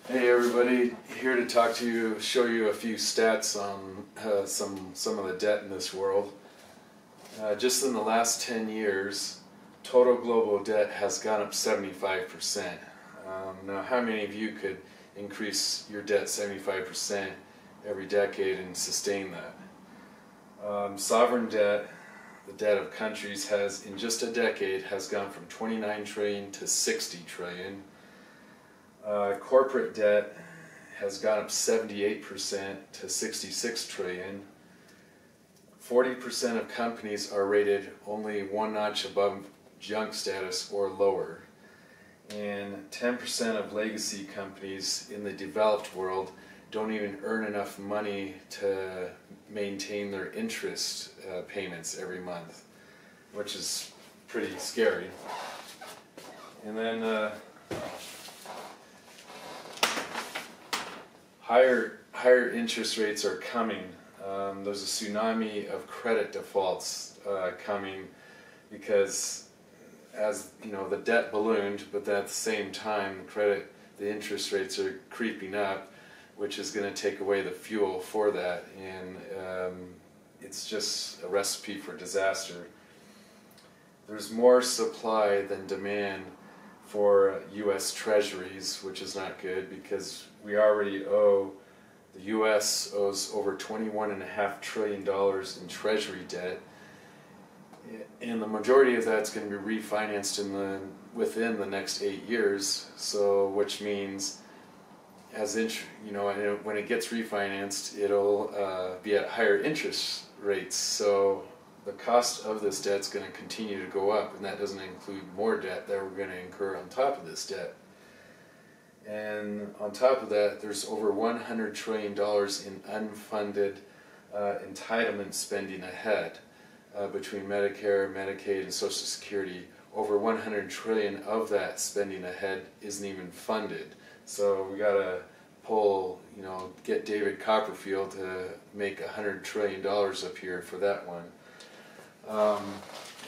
Hey everybody, here to talk to you, show you a few stats on some of the debt in this world. Just in the last 10 years, total global debt has gone up 75%. Now how many of you could increase your debt 75% every decade and sustain that? Sovereign debt, the debt of countries, has in just a decade has gone from 29 trillion to 60 trillion. Corporate debt has gone up 78% to 66 trillion. 40% of companies are rated only one notch above junk status or lower. And 10% of legacy companies in the developed world don't even earn enough money to maintain their interest payments every month, which is pretty scary. And then higher interest rates are coming. There's a tsunami of credit defaults coming because, as you know, the debt ballooned, but at the same time, the interest rates are creeping up, which is going to take away the fuel for that, and it's just a recipe for disaster. There's more supply than demand for U.S. Treasuries, which is not good because we already owe, the U.S. owes over $21.5 trillion in Treasury debt, and the majority of that's going to be refinanced within the next 8 years. So, which means, when it gets refinanced, it'll be at higher interest rates. So the cost of this debt is going to continue to go up, and that doesn't include more debt that we're going to incur on top of this debt. And on top of that, there's over $100 trillion in unfunded entitlement spending ahead between Medicare, Medicaid, and Social Security. Over 100 trillion of that spending ahead isn't even funded. So we got to get David Copperfield to make $100 trillion up here for that one.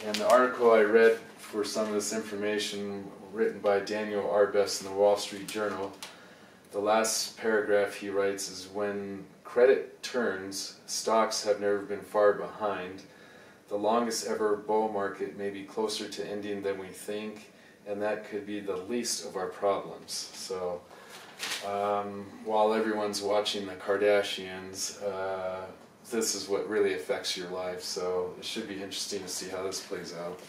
And the article I read for some of this information, written by Daniel Arbess in the Wall Street Journal, the last paragraph he writes is, when credit turns, stocks have never been far behind. The longest ever bull market may be closer to ending than we think, and that could be the least of our problems. So while everyone's watching the Kardashians, this is what really affects your life, so it should be interesting to see how this plays out.